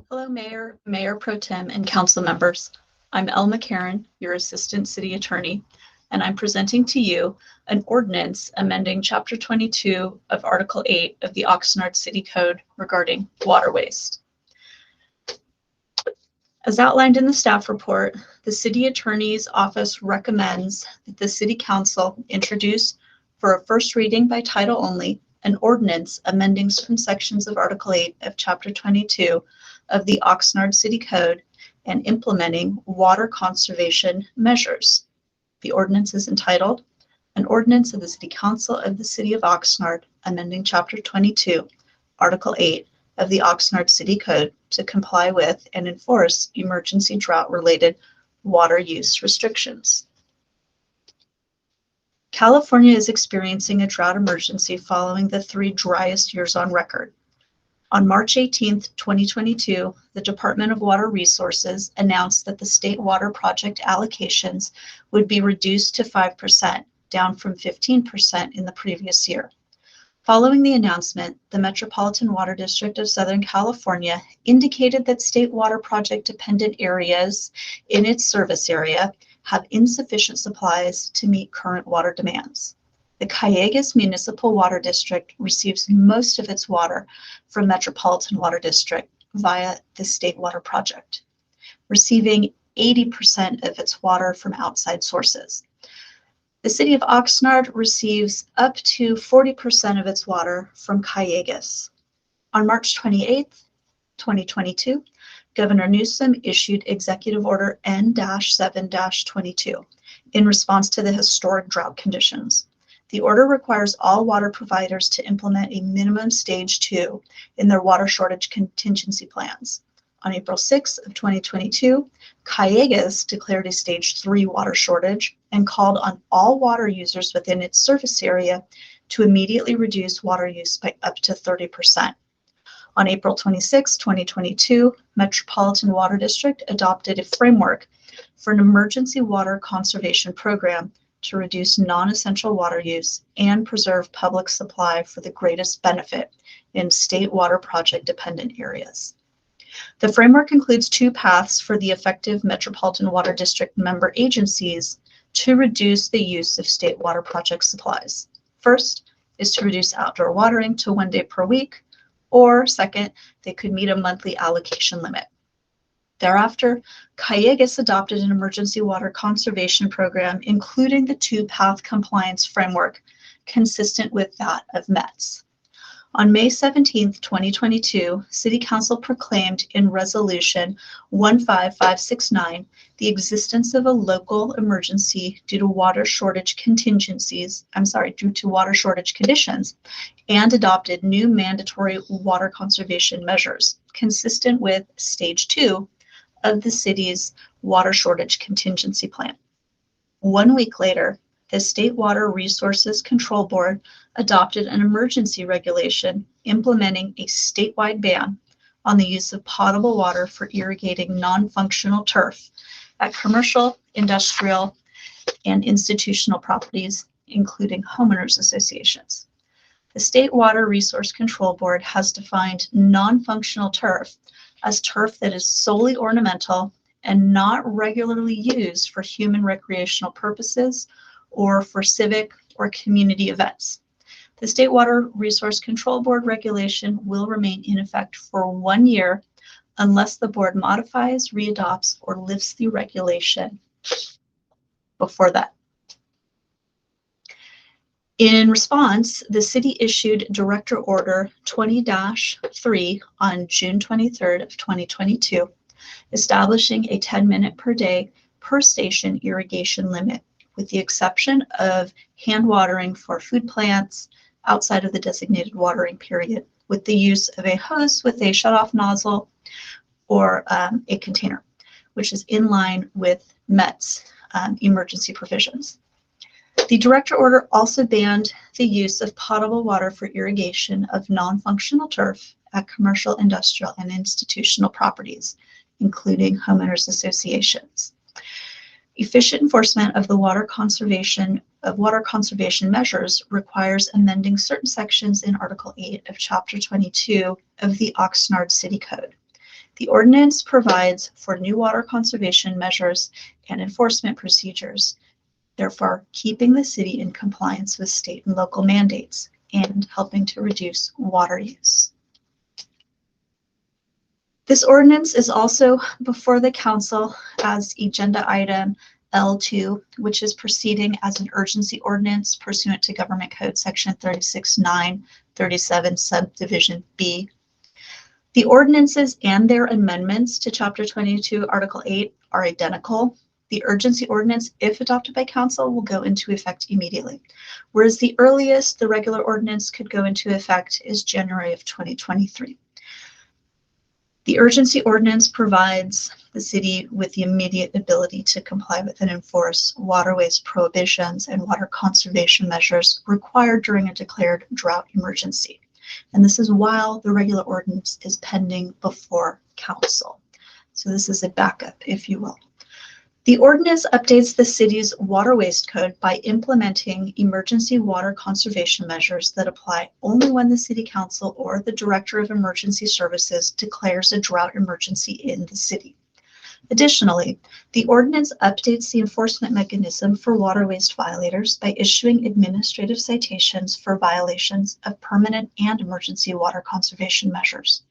Hello, Mayor, Mayor Pro Tem, and council members. I'm Elma Karen, your Assistant City Attorney, and I'm presenting to you an ordinance amending Chapter 22 of Article 8 of the Oxnard City Code regarding water waste. As outlined in the staff report, the City Attorney's Office recommends that the City Council introduce for a first reading by title only an ordinance amending certain sections of Article 8 of Chapter 22 of the Oxnard City Code and implementing water conservation measures. The ordinance is entitled, An Ordinance of the City Council of the City of Oxnard amending Chapter 22, Article 8 of the Oxnard City Code to comply with and enforce emergency drought-related water use restrictions. California is experiencing a drought emergency following the 3 driest years on record. On March 18, 2022, the Department of Water Resources announced that the state water project allocations would be reduced to 5%, down from 15% in the previous year. Following the announcement, the Metropolitan Water District of Southern California indicated that state water project dependent areas in its service area have insufficient supplies to meet current water demands. The Calleguas Municipal Water District receives most of its water from Metropolitan Water District via the State Water Project, receiving 80% of its water from outside sources. The City of Oxnard receives up to 40% of its water from Calleguas. On March 28, 2022, Governor Newsom issued Executive Order N-7-22 in response to the historic drought conditions. The order requires all water providers to implement a minimum stage 2 in their water shortage contingency plans. On April 6 of 2022, Calleguas declared a stage 3 water shortage and called on all water users within its service area to immediately reduce water use by up to 30%. On April 26, 2022, Metropolitan Water District adopted a framework for an emergency water conservation program to reduce non-essential water use and preserve public supply for the greatest benefit in state water project dependent areas. The framework includes 2 paths for the effective Metropolitan Water District member agencies to reduce the use of state water project supplies. First is to reduce outdoor watering to 1 day per week, or second, they could meet a monthly allocation limit. Thereafter, Calleguas adopted an emergency water conservation program, including the 2-path compliance framework consistent with that of METS. On May 17, 2022, City Council proclaimed in Resolution 15569 the existence of a local emergency due to water shortage conditions, and adopted new mandatory water conservation measures consistent with Stage 2 of the city's water shortage contingency plan. 1 week later, the State Water Resources Control Board adopted an emergency regulation implementing a statewide ban on the use of potable water for irrigating non-functional turf at commercial, industrial, and institutional properties, including homeowners associations. The State Water Resource Control Board has defined non-functional turf as turf that is solely ornamental and not regularly used for human recreational purposes or for civic or community events. The State Water Resource Control Board regulation will remain in effect for 1 year unless the board modifies, readopts, or lifts the regulation before that. In response, the city issued Director Order 20-3 on June 23rd of 2022, establishing a 10-minute per day per station irrigation limit, with the exception of hand watering for food plants outside of the designated watering period, with the use of a hose with a shutoff nozzle or a container, which is in line with MET's emergency provisions. The Director Order also banned the use of potable water for irrigation of non-functional turf at commercial, industrial, and institutional properties, including homeowners associations. Efficient enforcement of the water conservation measures requires amending certain sections in Article 8 of Chapter 22 of the Oxnard City Code. The ordinance provides for new water conservation measures and enforcement procedures, therefore keeping the city in compliance with state and local mandates and helping to reduce water use. This ordinance is also before the council as agenda item L2, which is proceeding as an urgency ordinance pursuant to Government Code Section 36.937 subdivision B. The ordinances and their amendments to Chapter 22, Article 8 are identical. The urgency ordinance, if adopted by council, will go into effect immediately, whereas the earliest the regular ordinance could go into effect is January of 2023. The urgency ordinance provides the city with the immediate ability to comply with and enforce waterways prohibitions and water conservation measures required during a declared drought emergency. And this is while the regular ordinance is pending before council. So this is a backup, if you will. The ordinance updates the city's water waste code by implementing emergency water conservation measures that apply only when the city council or the director of emergency services declares a drought emergency in the city. Additionally, the ordinance updates the enforcement mechanism for water waste violators by issuing administrative citations for violations of permanent and emergency water conservation measures.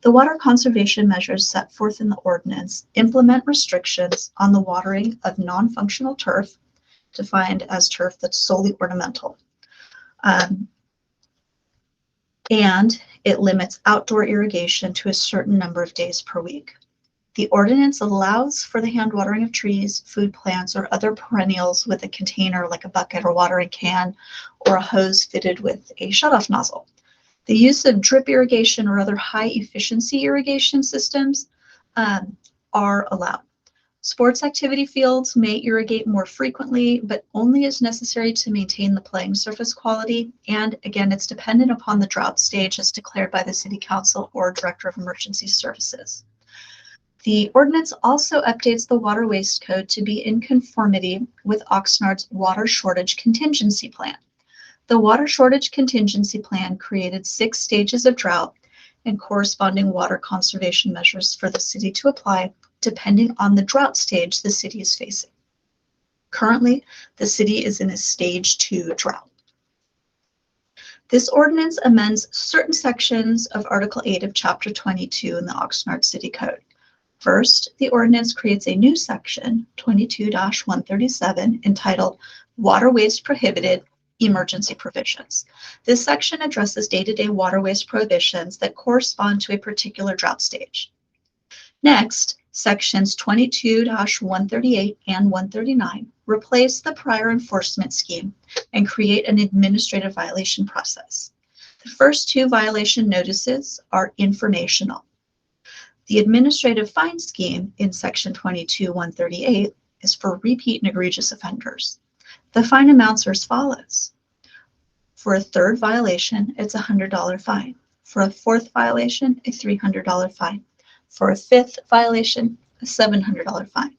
The water conservation measures set forth in the ordinance implement restrictions on the watering of non-functional turf, defined as turf that's solely ornamental. And it limits outdoor irrigation to a certain number of days per week. The ordinance allows for the hand watering of trees, food plants, or other perennials with a container like a bucket or watering can, or a hose fitted with a shutoff nozzle. The use of drip irrigation or other high-efficiency irrigation systems are allowed. Sports activity fields may irrigate more frequently, but only as necessary to maintain the playing surface quality. And again, it's dependent upon the drought stage as declared by the City Council or Director of Emergency Services. The ordinance also updates the water waste code to be in conformity with Oxnard's water shortage contingency plan. The water shortage contingency plan created 6 stages of drought and corresponding water conservation measures for the city to apply depending on the drought stage the city is facing. Currently, the city is in a stage 2 drought. This ordinance amends certain sections of Article 8 of Chapter 22 in the Oxnard City Code. First, the ordinance creates a new section, 22-137, entitled Water Waste Prohibited Emergency Provisions. This section addresses day-to-day water waste prohibitions that correspond to a particular drought stage. Next, sections 22-138 and 139 replace the prior enforcement scheme and create an administrative violation process. The first 2 violation notices are informational. The administrative fine scheme in section 22-138 is for repeat and egregious offenders. The fine amounts are as follows. For a 3rd violation, it's a $100 fine. For a 4th violation, a $300 fine. For a 5th violation, a $700 fine.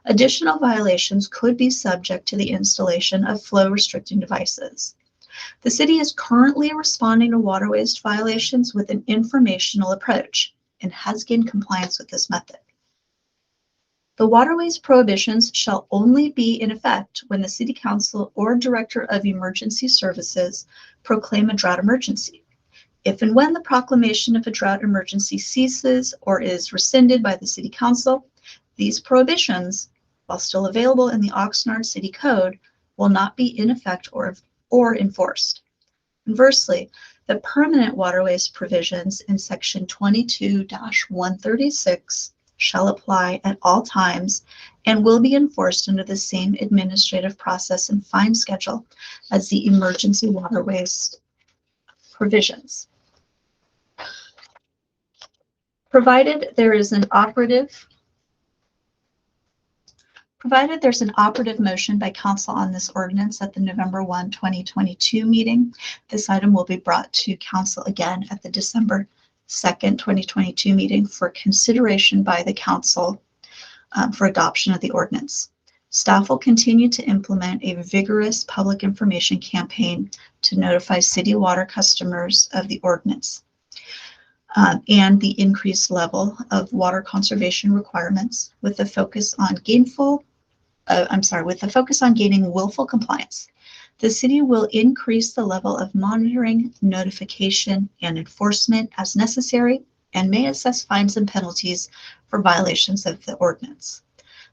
Additional violations could be subject to the installation of flow restricting devices. The city is currently responding to water waste violations with an informational approach and has gained compliance with this method. The waterways prohibitions shall only be in effect when the City Council or Director of Emergency Services proclaim a drought emergency. If and when the proclamation of a drought emergency ceases or is rescinded by the City Council, these prohibitions, while still available in the Oxnard City Code, will not be in effect or enforced. Conversely, the permanent waterways provisions in section 22-136 shall apply at all times and will be enforced under the same administrative process and fine schedule as the emergency waterways provisions. Provided there's an operative motion by council on this ordinance at the November 1, 2022 meeting, this item will be brought to council again at the December 2nd, 2022 meeting for consideration by the council for adoption of the ordinance. Staff will continue to implement a vigorous public information campaign to notify city water customers of the ordinance. and the increased level of water conservation requirements with a focus on gaining willful compliance. The city will increase the level of monitoring, notification, and enforcement as necessary and may assess fines and penalties for violations of the ordinance.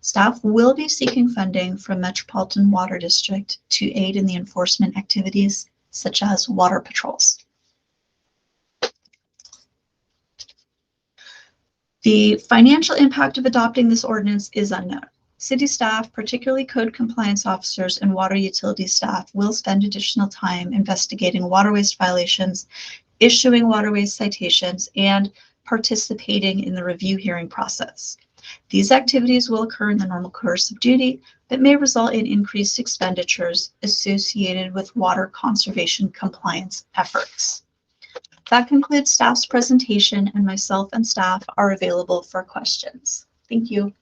Staff will be seeking funding from Metropolitan Water District to aid in the enforcement activities such as water patrols. The financial impact of adopting this ordinance is unknown. City staff, particularly code compliance officers and water utility staff, will spend additional time investigating water waste violations, issuing water waste citations, and participating in the review hearing process. These activities will occur in the normal course of duty, but may result in increased expenditures associated with water conservation compliance efforts. That concludes staff's presentation, and myself and staff are available for questions. Thank you.